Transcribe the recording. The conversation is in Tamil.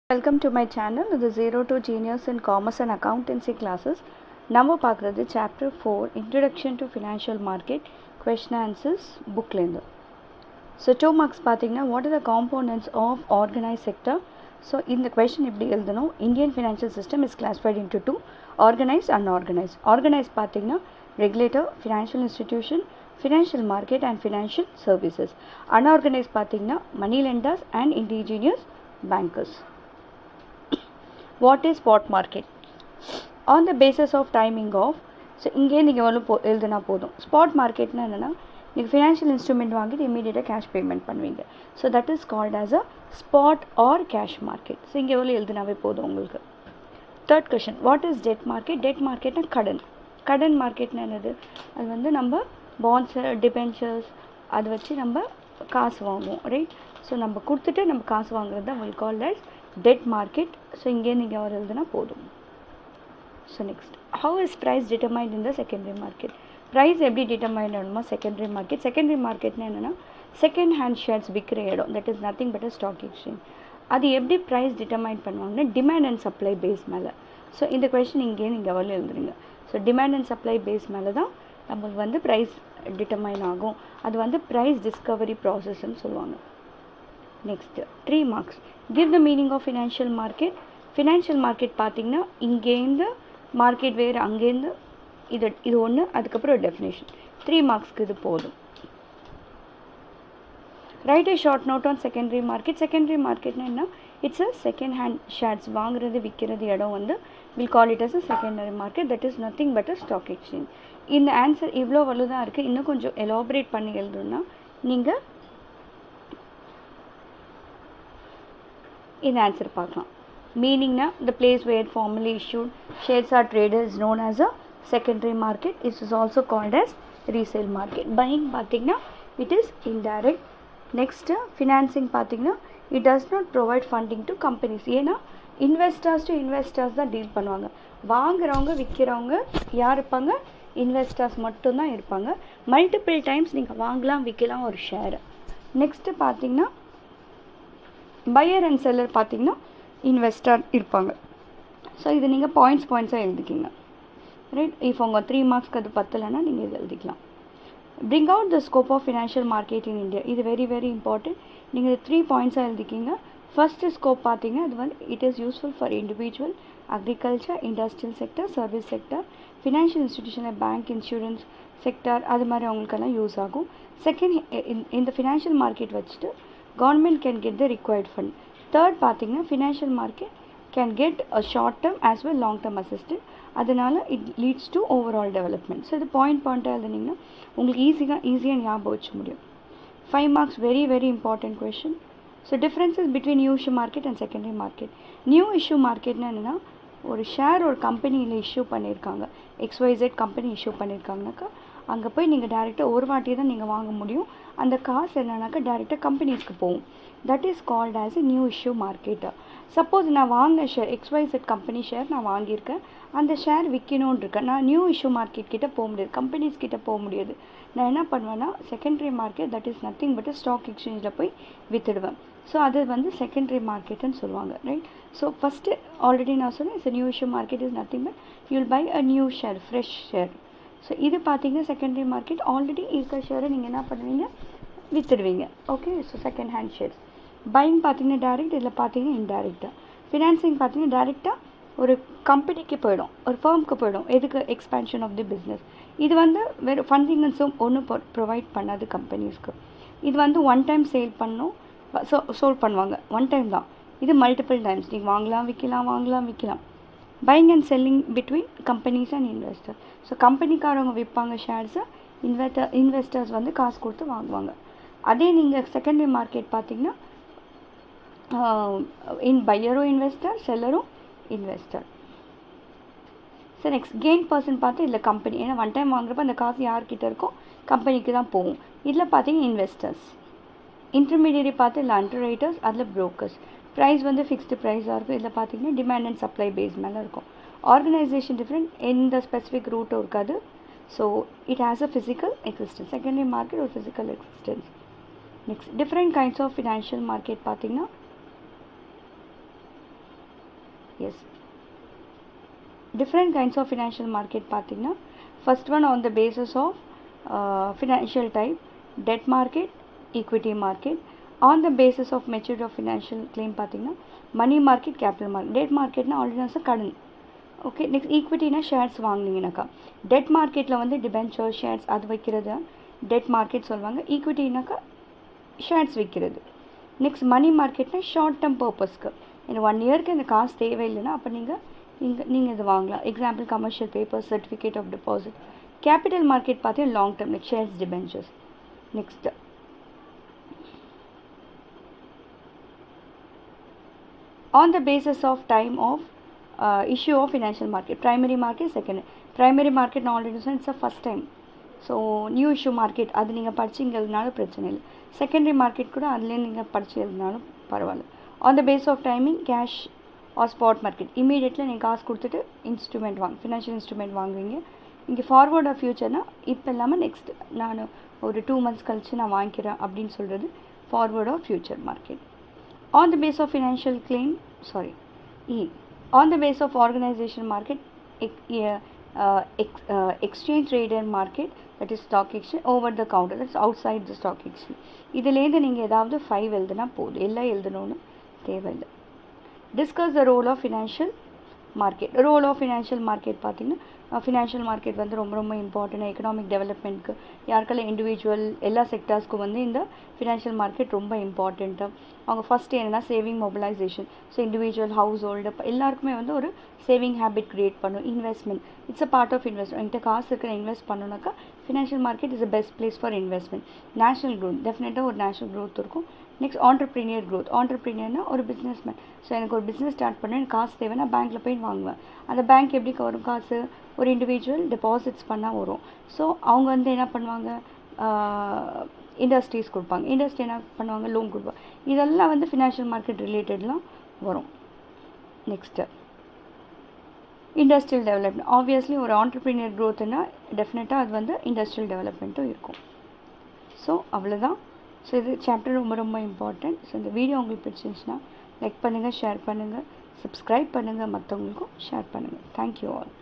Welcome to my channel. The 0 to Genius in Commerce and Accountancy classes. நம்ம பார்க்குறது chapter 4 Introduction to Financial Market question answers bookலேருந்து. So 2 marks பார்த்தீங்கன்னா what are the components of organized sector? So இந்த question இப்படி எழுதணும். Indian financial system is classified into two, organized and unorganized. Organized பார்த்தீங்கன்னா regulator, financial institution, financial market and financial services. Unorganized பார்த்தீங்கன்னா money lenders and indigenous bankers. What is spot market? On the basis of timing of, so இங்கே நீங்கள் எழுதுனா போதும். ஸ்பாட் மார்க்கெட்னா என்னென்னா நீங்கள் ஃபினான்ஷியல் இன்ஸ்ட்ருமெண்ட் வாங்கிட்டு இமீடியட்டாக கேஷ் பேமெண்ட் பண்ணுவீங்க. So that is called as a spot or cash market. ஸோ இங்கே எழுதுனாவே போதும் உங்களுக்கு. Third question, what is debt market? Debt மார்க்கெட்னா கடன் மார்க்கெட்னா என்னது? அது வந்து நம்ம பாண்ட்ஸ், டிபென்ச்சர்ஸ் அது வச்சு நம்ம காசு வாங்குவோம், ரைட்? ஸோ நம்ம கொடுத்துட்டு நம்ம காசு வாங்குறது தான் will called as debt market. So இங்கே நீங்கள் அவர் எழுதுனா போதும். So next, how is price determined in the secondary market? Price எப்படி டிட்டர்மைன் ஆகணுமா செகண்டரி மார்க்கெட்? செகண்டரி மார்க்கெட்னா என்னென்னா செகண்ட் ஹேண்ட் ஷேர்ஸ் விற்கிற இடம், that is nothing but a stock exchange. அது எப்படி ப்ரைஸ் டிட்டர்மைன் பண்ணுவாங்கன்னா டிமாண்ட் அண்ட் சப்ளை பேஸ் மேலே. ஸோ இந்த கொஷின் இங்கே நீங்கள் அவள் எழுதுறீங்க. So demand and supply base மேலே தான் நம்மளுக்கு வந்து ப்ரைஸ் டிட்டர்மைன் ஆகும். அது வந்து ப்ரைஸ் டிஸ்கவரி ப்ராசஸ்ன்னு சொல்லுவாங்க. Next 3 marks, give the meaning of financial market. Financial market பார்த்திங்கன்னா இங்கேருந்து மார்க்கெட் வேறு, அங்கேருந்து இது ஒன்று, அதுக்கப்புறம் டெஃபினேஷன். 3 மார்க்ஸ்க்கு இது போதும். Write a short note on secondary market. Secondary மார்க்கெட்னா என்ன? It's a second hand shares வாங்குறது விற்கிறது இடம் வந்து will call it as a secondary market, that is nothing but a stock exchange. இந்த ஆன்சர் இவ்வளோ வலுதான் இருக்குது. இன்னும் கொஞ்சம் எலாபரேட் பண்ணி எழுதணும்னா நீங்கள் இந்த ஆன்சர் பார்க்கலாம். மீனிங்னா the place where formally issued shares are traded is known as a secondary market. It is also called as resale market. Buying பார்த்தீங்கன்னா it is indirect. Next, financing பார்த்தீங்கன்னா it does not provide funding to companies. ஏன்னா இன்வெஸ்டர்ஸ் டு இன்வெஸ்டர்ஸ் தான் டீல் பண்ணுவாங்க. வாங்குறவங்க விற்கிறவங்க யார் இருப்பாங்க? இன்வெஸ்டர்ஸ் மட்டும்தான் இருப்பாங்க. மல்டிபிள் டைம்ஸ் நீங்கள் வாங்கலாம் விற்கலாம் ஒரு ஷேரை. நெக்ஸ்ட்டு பார்த்தீங்கன்னா பையர் அண்ட் செல்லர் பார்த்தீங்கன்னா இன்வெஸ்டர் இருப்பாங்க. ஸோ இது நீங்கள் பாயிண்ட்ஸாக எழுதிக்கிங்க, ரைட்? இப்போ உங்கள் 3 மார்க்ஸ்க்கு அது பத்தலைன்னா நீங்கள் இது எழுதிக்கலாம். Bring out the scope of financial market in India. இது வெரி வெரி இம்பார்ட்டன்ட். நீங்கள் இது 3 பாயிண்ட்ஸாக எழுதிக்கிங்க. ஃபஸ்ட்டு ஸ்கோப் பார்த்தீங்கன்னா அது வந்து it is useful for individual, agriculture, industrial sector, service sector, financial இன்ஸ்டிடியூஷனில் பேங்க், இன்சூரன்ஸ் செக்டர் அது மாதிரி அவங்களுக்கெல்லாம் யூஸ் ஆகும். செகண்ட், இந்த ஃபினான்ஷியல் மார்க்கெட் வச்சுட்டு government can get the required fund. Third பார்த்தீங்கன்னா financial market can get a short term as well long term assistance. அதனால it leads to overall development. So இது பாயிண்ட்டாக எழுதுனீங்கன்னா உங்களுக்கு ஈஸியாக ஞாபகம் வச்சு முடியும். 5 marks, very very important question. So differences between new issue market and secondary market. New issue மார்க்கெட்னா என்னென்னா ஒரு ஷேர் ஒரு கம்பெனியில் இஷ்யூ பண்ணியிருக்காங்க, XYZ கம்பெனி இஷ்யூ பண்ணியிருக்காங்கனாக்கா அங்கே போய் நீங்கள் டேரெக்டாக ஒரு வாட்டி தான் நீங்கள் வாங்க முடியும். அந்த காசு என்னன்னாக்கா டேரெக்டாக கம்பெனிஸ்க்கு போகும். That is called as a new issue market. Suppose நான் வாங்கின ஷேர் XYZ கம்பெனி ஷேர் நான் வாங்கியிருக்கேன், அந்த ஷேர் விற்கணும்னு இருக்கேன், நான் நியூ இஷ்யூ மார்க்கெட் கிட்டே போக முடியாது, கம்பெனிஸ் கிட்டே போக முடியாது. நான் என்ன பண்ணுவேன்னா secondary market, that is nothing but stock எக்ஸ்சேஞ்சில் போய் விற்றுடுவேன். ஸோ அது வந்து செகண்டரி மார்க்கெட்டுன்னு சொல்லுவாங்க, ரைட்? ஸோ ஃபஸ்ட்டு ஆல்ரெடி நான் சொன்னேன், it's new issue market is nothing but you will buy a new share, fresh share. So இது பார்த்தீங்கன்னா செகண்டரி மார்க்கெட். ஆல்ரெடி இருக்கிற ஷேரை நீங்கள் என்ன பண்ணுவீங்க? விற்றுடுவீங்க. Okay, so second hand shares. Buying பார்த்தீங்கன்னா டைரக்ட், இதில் பார்த்தீங்கன்னா இன்டைரக்டாக. ஃபினான்சிங் பார்த்தீங்கன்னா டைரெக்டாக ஒரு கம்பெனிக்கு போயிடும், ஒரு ஃபர்முக்கு போயிடும். எதுக்கு? Expansion of the business. இது வந்து வேறு ஃபண்டிங்ஸும் ஒன்றும் ப்ரொவைட் பண்ணாது கம்பெனிஸ்க்கு. இது வந்து ஒன் டைம் சேல் பண்ணணும், சோல் பண்ணுவாங்க, ஒன் டைம் தான். இது மல்டிபிள் டைம்ஸ் நீங்கள் வாங்கலாம் விற்கலாம். Buying and selling between companies and investor. So கம்பெனிக்காரவங்க விற்பாங்க ஷேர்ஸை, இன்வெஸ்டர்ஸ் வந்து காசு கொடுத்து வாங்குவாங்க. அதே நீங்கள் செகண்டரி மார்க்கெட் பார்த்தீங்கன்னா பையரும் இன்வெஸ்டர், செல்லரும் இன்வெஸ்டர். ஸோ நெக்ஸ்ட், கெயின் பர்சன் பார்த்து இதில் கம்பெனி, ஏன்னா ஒன் டைம் வாங்குறப்ப அந்த காசு யார்கிட்ட இருக்கோ கம்பெனிக்கு தான் போகும். இதில் பார்த்தீங்கன்னா இன்வெஸ்டர்ஸ். இன்டர்மீடியரி பார்த்து இல்லை அண்டர்ரைட்டர்ஸ், அதில் ப்ரோக்கர்ஸ். ப்ரைஸ் வந்து ஃபிக்ஸ்டு ப்ரைஸாக இருக்கும். இதில் பார்த்தீங்கன்னா டிமாண்ட் அண்ட் சப்ளை பேஸ் மேலே இருக்கும். ஆர்கனைசேஷன் டிஃப்ரெண்ட், எந்த ஸ்பெசிஃபிக் ரூட்டும் இருக்காது. So it has a physical existence. Secondary market ஒரு physical existence. Next, different kinds of financial market பார்த்தீங்கன்னா yes. Different kinds of financial market பார்த்தீங்கன்னா first one on the basis of financial type, debt market, equity market. On the basis of maturity of financial claim பார்த்தீங்கன்னா money market, capital market. Debt marketனா ஆல்ரெடி கடன். ஓகே, நெக்ஸ்ட் ஈக்விட்டினா ஷேர்ஸ் வாங்கினீங்கனாக்கா. டெட் மார்க்கெட்டில் வந்து டிபென்ச்சர் ஷேர்ஸ் அது வைக்கிறது டெட் மார்க்கெட் சொல்லுவாங்க. ஈக்விட்டினாக்கா ஷேர்ஸ் விற்கிறது. நெக்ஸ்ட் மணி மார்க்கெட்னா ஷார்ட் டேர்ம் பர்பஸ்க்கு, எனக்கு 1 இயருக்கு இந்த காசு தேவையில்லைன்னா அப்போ நீங்கள் இது வாங்கலாம். Example commercial papers, certificate of deposit. Capital market பார்த்தீங்கன்னா long term like shares, debentures. Next on the basis of time of issue of financial market, primary market, secondary. Primary market already it's a first time, so new issue market அது நீங்கள் படிச்சிங்கிறதுனால பிரச்சனை இல்லை. செகண்டரி மார்க்கெட் கூட அதுலேயே நீங்கள் படிச்சதுனாலும் பரவாயில்ல. On the base of timing cash or spot market, இமீடியட்டில் நீங்கள் காசு கொடுத்துட்டு இன்ஸ்ட்ருமெண்ட் ஃபினான்ஷியல் இன்ஸ்ட்ருமெண்ட் வாங்குவீங்க. இங்கே ஃபார்வர்ட் ஆஃப் ஃபியூச்சர்னா இப்போ இல்லாமல் நெக்ஸ்ட் நான் ஒரு 2 months கழித்து நான் வாங்கிக்கிறேன் அப்படின்னு சொல்கிறது forward of future market. On the base of financial claim, on the base of organization market, exchange traded market, that is stock exchange, over the counter, that's outside the stock exchange. இதிலேருந்து நீங்கள் ஏதாவது 5 எழுதுனா போதும், எல்லாம் எழுதணும்னு தேவையில்லை. Discuss the role of financial market. Role of financial market பார்த்திங்கன்னா ஃபினான்ஷியல் மார்க்கெட் வந்து ரொம்ப ரொம்ப இம்பார்ட்டன்ட் எக்கனாமிக் டெவலப்மெண்ட்க்கு. யாருக்கெல்லாம் இண்டிவிஜுவல் எல்லா செக்டார்ஸ்க்கும் வந்து இந்த ஃபினான்ஷியல் மார்க்கெட் ரொம்ப இம்பார்ட்டண்ட்டு. அவங்க ஃபஸ்ட்டு என்னென்னா saving mobilisation. So individual household எல்லாருக்குமே வந்து ஒரு சேவிங் ஹேபிட் க்ரியேட் பண்ணும். Investment, it's a part of investment. என்கிட்ட காசு இருக்கிற இன்வெஸ்ட் பண்ணணுனாக்கா financial market is a best place for investment. National growth, டெஃபினட்டாக ஒரு நேஷனல் க்ரோத் இருக்கும். Next entrepreneur growth. ஆண்டர்ப்ரீனியர்னா ஒரு பிஸ்னஸ் மேன். ஸோ எனக்கு ஒரு பிஸ்னஸ் ஸ்டார்ட் பண்ண எனக்கு காசு தேவைன்னா பேங்க்கில் போய் வாங்குவேன். அந்த பேங்க் எப்படி வரும் காசு? ஒரு இண்டிவிஜுவல் டெபாசிட்ஸ் பண்ணால் வரும். ஸோ அவங்க வந்து என்ன பண்ணுவாங்க, இண்டஸ்ட்ரீஸ் கொடுப்பாங்க. இண்டஸ்ட்ரி என்ன பண்ணுவாங்க, லோன் கொடுப்பாங்க. இதெல்லாம் வந்து ஃபினான்ஷியல் மார்க்கெட் ரிலேட்டட்லாம் வரும். Next industrial development. ஆப்வியஸ்லி ஒரு ஆண்டர்ப்ரீனியர் க்ரோத்துன்னா டெஃபினட்டாக அது வந்து இண்டஸ்ட்ரியல் டெவலப்மெண்ட்டும் இருக்கும். ஸோ அவ்வளோதான். ஸோ இது சாப்டர் ரொம்ப ரொம்ப இம்பார்ட்டண்ட். ஸோ இந்த வீடியோ உங்களுக்கு பிடிச்சிருந்துச்சுன்னா லைக் பண்ணுங்கள், ஷேர் பண்ணுங்கள், சப்ஸ்கிரைப் பண்ணுங்கள், மற்றவங்களுக்கும் ஷேர் பண்ணுங்கள். Thank you all.